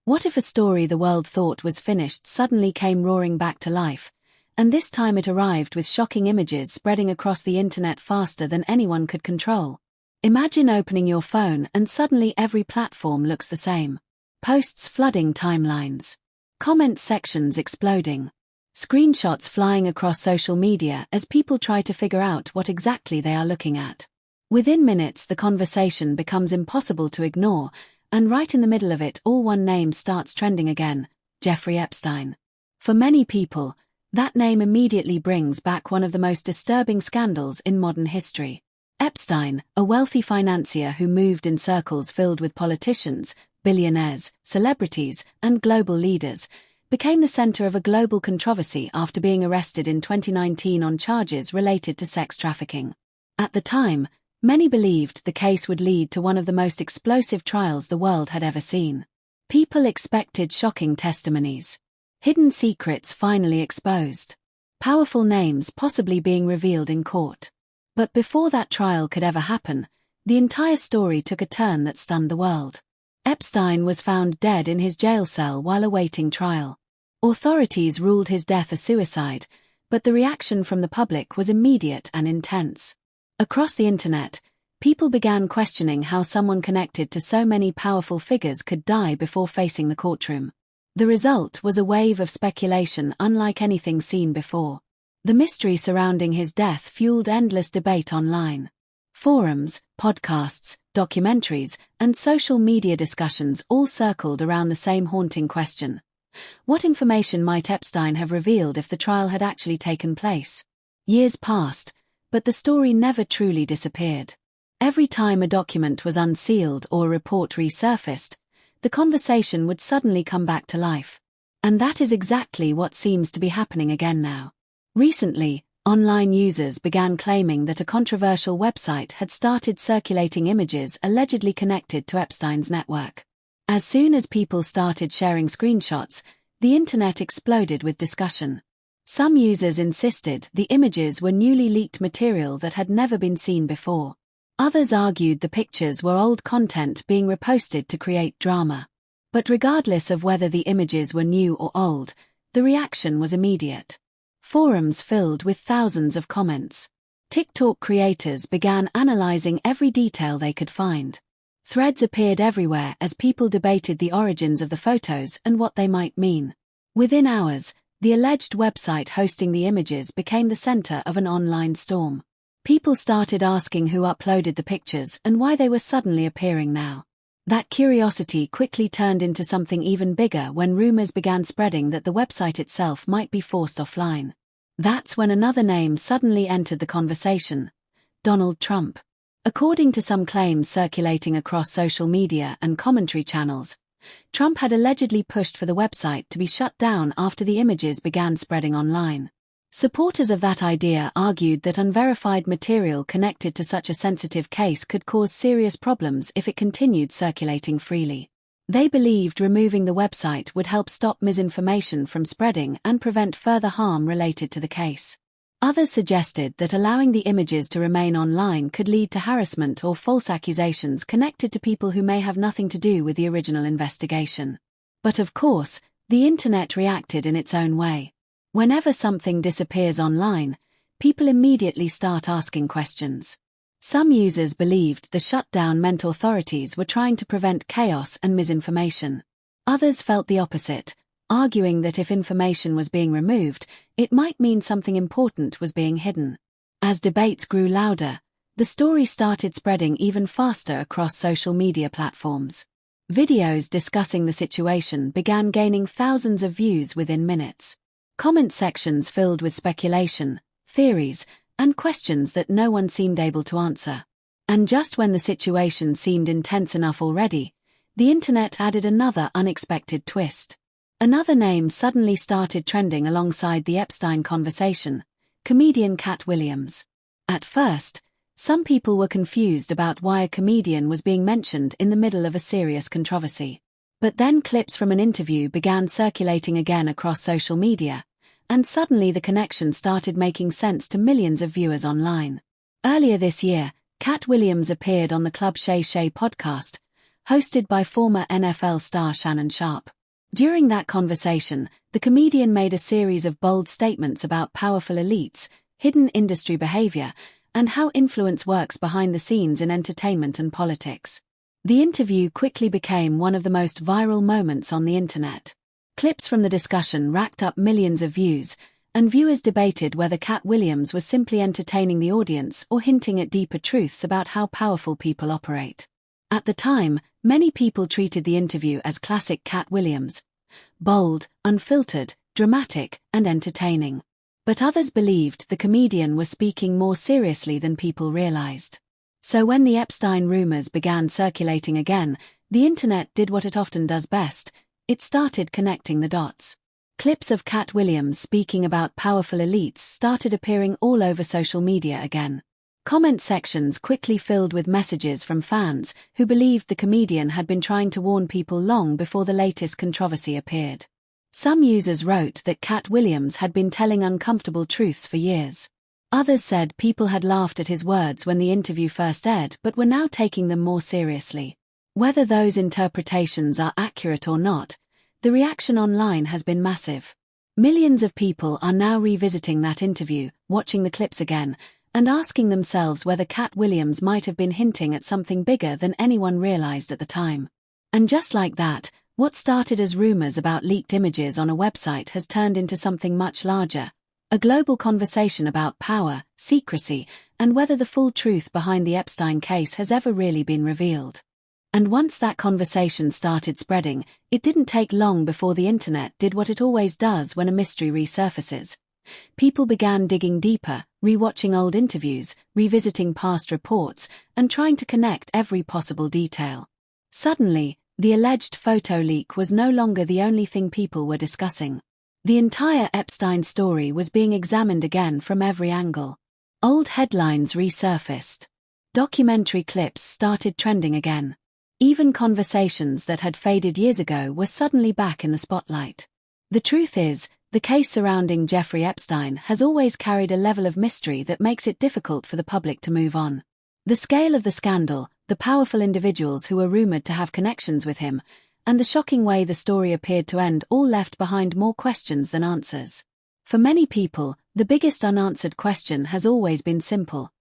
What if a story the world thought was finished suddenly came roaring back to life, and this time it arrived with shocking images spreading across the internet faster than anyone could control? Imagine opening your phone and suddenly every platform looks the same. Posts flooding timelines. Comment sections exploding. Screenshots flying across social media as people try to figure out what exactly they are looking at. Within minutes, the conversation becomes impossible to ignore, and right in the middle of it all, one name starts trending again: Jeffrey Epstein. For many people, that name immediately brings back one of the most disturbing scandals in modern history. Epstein, a wealthy financier who moved in circles filled with politicians, billionaires, celebrities, and global leaders, became the center of a global controversy after being arrested in 2019 on charges related to sex trafficking. At the time, many believed the case would lead to one of the most explosive trials the world had ever seen. People expected shocking testimonies. Hidden secrets finally exposed. Powerful names possibly being revealed in court. But before that trial could ever happen, the entire story took a turn that stunned the world. Epstein was found dead in his jail cell while awaiting trial. Authorities ruled his death a suicide, but the reaction from the public was immediate and intense. Across the internet, people began questioning how someone connected to so many powerful figures could die before facing the courtroom. The result was a wave of speculation unlike anything seen before. The mystery surrounding his death fueled endless debate online. Forums, podcasts, documentaries, and social media discussions all circled around the same haunting question. What information might Epstein have revealed if the trial had actually taken place? Years passed, but the story never truly disappeared. Every time a document was unsealed or a report resurfaced, the conversation would suddenly come back to life. And that is exactly what seems to be happening again now. Recently, online users began claiming that a controversial website had started circulating images allegedly connected to Epstein's network. As soon as people started sharing screenshots, the internet exploded with discussion. Some users insisted the images were newly leaked material that had never been seen before. Others argued the pictures were old content being reposted to create drama. But regardless of whether the images were new or old, the reaction was immediate. Forums filled with thousands of comments. TikTok creators began analyzing every detail they could find. Threads appeared everywhere as people debated the origins of the photos and what they might mean. Within hours, the alleged website hosting the images became the center of an online storm. People started asking who uploaded the pictures and why they were suddenly appearing now. That curiosity quickly turned into something even bigger when rumors began spreading that the website itself might be forced offline. That's when another name suddenly entered the conversation: Donald Trump. According to some claims circulating across social media and commentary channels, Trump had allegedly pushed for the website to be shut down after the images began spreading online. Supporters of that idea argued that unverified material connected to such a sensitive case could cause serious problems if it continued circulating freely. They believed removing the website would help stop misinformation from spreading and prevent further harm related to the case. Others suggested that allowing the images to remain online could lead to harassment or false accusations connected to people who may have nothing to do with the original investigation. But of course, the internet reacted in its own way. Whenever something disappears online, people immediately start asking questions. Some users believed the shutdown meant authorities were trying to prevent chaos and misinformation. Others felt the opposite, arguing that if information was being removed, it might mean something important was being hidden. As debates grew louder, the story started spreading even faster across social media platforms. Videos discussing the situation began gaining thousands of views within minutes. Comment sections filled with speculation, theories, and questions that no one seemed able to answer. And just when the situation seemed intense enough already, the internet added another unexpected twist. Another name suddenly started trending alongside the Epstein conversation: comedian Katt Williams. At first, some people were confused about why a comedian was being mentioned in the middle of a serious controversy. But then clips from an interview began circulating again across social media, and suddenly the connection started making sense to millions of viewers online. Earlier this year, Katt Williams appeared on the Club Shay Shay podcast, hosted by former NFL star Shannon Sharpe. During that conversation, the comedian made a series of bold statements about powerful elites, hidden industry behavior, and how influence works behind the scenes in entertainment and politics. The interview quickly became one of the most viral moments on the internet. Clips from the discussion racked up millions of views, and viewers debated whether Katt Williams was simply entertaining the audience or hinting at deeper truths about how powerful people operate. At the time, many people treated the interview as classic Katt Williams: bold, unfiltered, dramatic, and entertaining. But others believed the comedian was speaking more seriously than people realized. So when the Epstein rumors began circulating again, the internet did what it often does best: it started connecting the dots. Clips of Katt Williams speaking about powerful elites started appearing all over social media again. Comment sections quickly filled with messages from fans who believed the comedian had been trying to warn people long before the latest controversy appeared. Some users wrote that Katt Williams had been telling uncomfortable truths for years. Others said people had laughed at his words when the interview first aired but were now taking them more seriously. Whether those interpretations are accurate or not, the reaction online has been massive. Millions of people are now revisiting that interview, watching the clips again, and asking themselves whether Katt Williams might have been hinting at something bigger than anyone realized at the time. And just like that, what started as rumors about leaked images on a website has turned into something much larger: a global conversation about power, secrecy, and whether the full truth behind the Epstein case has ever really been revealed. And once that conversation started spreading, it didn't take long before the internet did what it always does when a mystery resurfaces. People began digging deeper, rewatching old interviews, revisiting past reports, and trying to connect every possible detail. Suddenly, the alleged photo leak was no longer the only thing people were discussing. The entire Epstein story was being examined again from every angle. Old headlines resurfaced. Documentary clips started trending again. Even conversations that had faded years ago were suddenly back in the spotlight. The truth is, the case surrounding Jeffrey Epstein has always carried a level of mystery that makes it difficult for the public to move on. The scale of the scandal, the powerful individuals who were rumored to have connections with him, and the shocking way the story appeared to end all left behind more questions than answers. For many people, the biggest unanswered question has always been simple: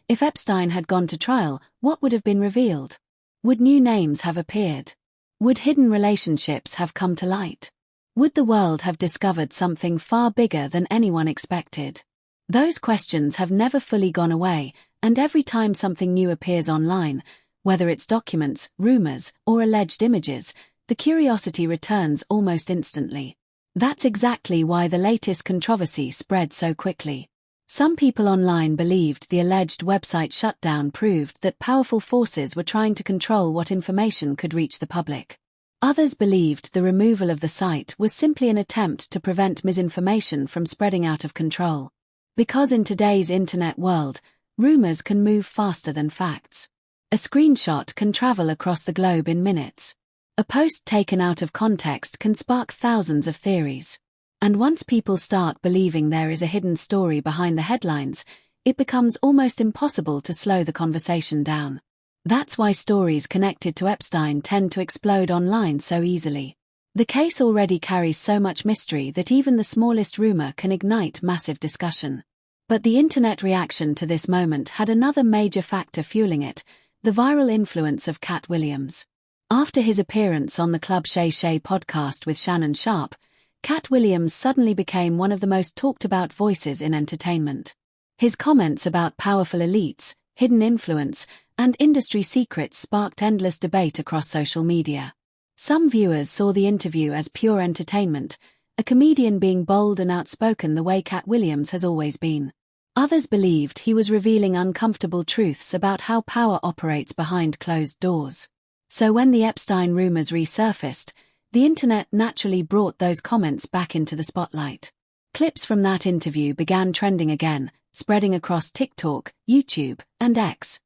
if Epstein had gone to trial, what would have been revealed? Would new names have appeared? Would hidden relationships have come to light? Would the world have discovered something far bigger than anyone expected? Those questions have never fully gone away, and every time something new appears online, whether it's documents, rumors, or alleged images, the curiosity returns almost instantly. That's exactly why the latest controversy spread so quickly. Some people online believed the alleged website shutdown proved that powerful forces were trying to control what information could reach the public. Others believed the removal of the site was simply an attempt to prevent misinformation from spreading out of control. Because in today's internet world, rumors can move faster than facts. A screenshot can travel across the globe in minutes. A post taken out of context can spark thousands of theories. And once people start believing there is a hidden story behind the headlines, it becomes almost impossible to slow the conversation down. That's why stories connected to Epstein tend to explode online so easily. The case already carries so much mystery that even the smallest rumor can ignite massive discussion. But the internet reaction to this moment had another major factor fueling it: the viral influence of Katt Williams. After his appearance on the Club Shay Shay podcast with Shannon Sharpe, Katt Williams suddenly became one of the most talked about voices in entertainment. His comments about powerful elites, hidden influence, and industry secrets sparked endless debate across social media. Some viewers saw the interview as pure entertainment, a comedian being bold and outspoken the way Katt Williams has always been. Others believed he was revealing uncomfortable truths about how power operates behind closed doors. So when the Epstein rumors resurfaced, the internet naturally brought those comments back into the spotlight. Clips from that interview began trending again, spreading across TikTok, YouTube, and X.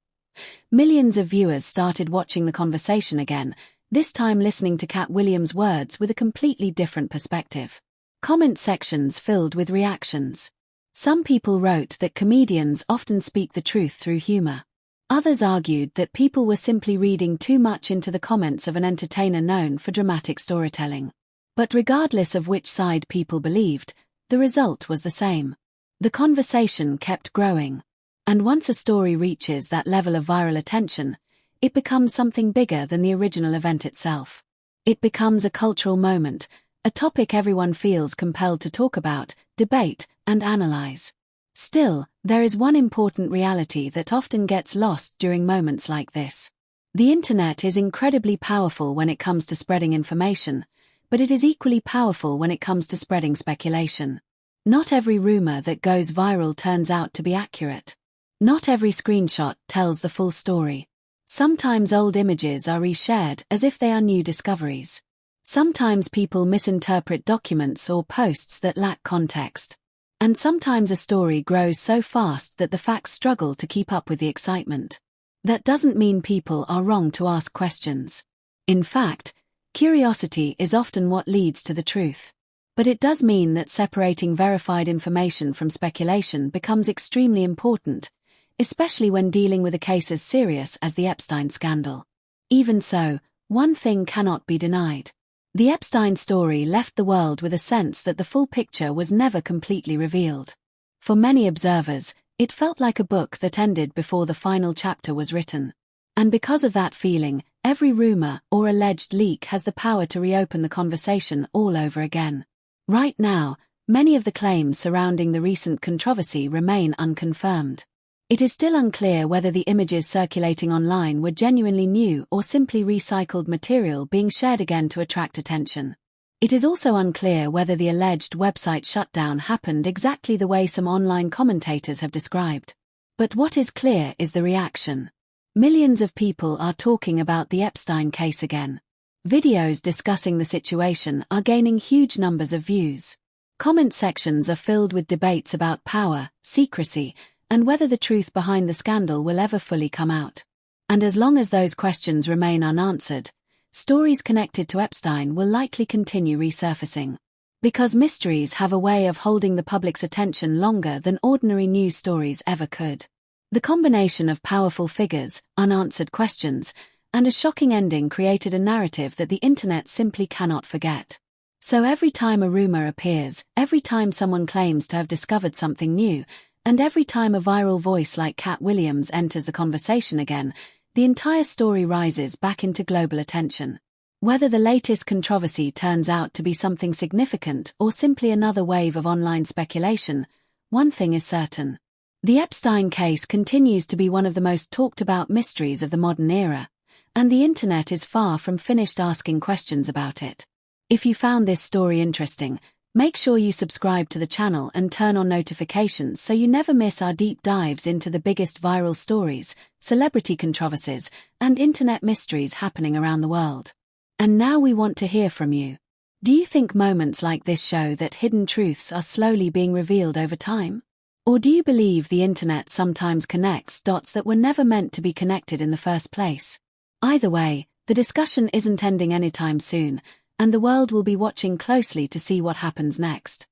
Millions of viewers started watching the conversation again, this time listening to Katt Williams' words with a completely different perspective. Comment sections filled with reactions. Some people wrote that comedians often speak the truth through humor. Others argued that people were simply reading too much into the comments of an entertainer known for dramatic storytelling. But regardless of which side people believed, the result was the same. The conversation kept growing. And once a story reaches that level of viral attention, it becomes something bigger than the original event itself. It becomes a cultural moment, a topic everyone feels compelled to talk about, debate, and analyze. Still, there is one important reality that often gets lost during moments like this. The internet is incredibly powerful when it comes to spreading information, but it is equally powerful when it comes to spreading speculation. Not every rumor that goes viral turns out to be accurate. Not every screenshot tells the full story. Sometimes old images are reshared as if they are new discoveries. Sometimes people misinterpret documents or posts that lack context. And sometimes a story grows so fast that the facts struggle to keep up with the excitement. That doesn't mean people are wrong to ask questions. In fact, curiosity is often what leads to the truth. But it does mean that separating verified information from speculation becomes extremely important, especially when dealing with a case as serious as the Epstein scandal. Even so, one thing cannot be denied. The Epstein story left the world with a sense that the full picture was never completely revealed. For many observers, it felt like a book that ended before the final chapter was written. And because of that feeling, every rumor or alleged leak has the power to reopen the conversation all over again. Right now, many of the claims surrounding the recent controversy remain unconfirmed. It is still unclear whether the images circulating online were genuinely new or simply recycled material being shared again to attract attention. It is also unclear whether the alleged website shutdown happened exactly the way some online commentators have described. But what is clear is the reaction. Millions of people are talking about the Epstein case again. Videos discussing the situation are gaining huge numbers of views. Comment sections are filled with debates about power, secrecy, and whether the truth behind the scandal will ever fully come out. And as long as those questions remain unanswered, stories connected to Epstein will likely continue resurfacing. Because mysteries have a way of holding the public's attention longer than ordinary news stories ever could. The combination of powerful figures, unanswered questions, and a shocking ending created a narrative that the internet simply cannot forget. So every time a rumor appears, every time someone claims to have discovered something new, and every time a viral voice like Katt Williams enters the conversation again, the entire story rises back into global attention. Whether the latest controversy turns out to be something significant or simply another wave of online speculation, one thing is certain. The Epstein case continues to be one of the most talked about mysteries of the modern era, and the internet is far from finished asking questions about it. If you found this story interesting, make sure you subscribe to the channel and turn on notifications so you never miss our deep dives into the biggest viral stories, celebrity controversies, and internet mysteries happening around the world. And now we want to hear from you. Do you think moments like this show that hidden truths are slowly being revealed over time? Or do you believe the internet sometimes connects dots that were never meant to be connected in the first place? Either way, the discussion isn't ending anytime soon, and the world will be watching closely to see what happens next.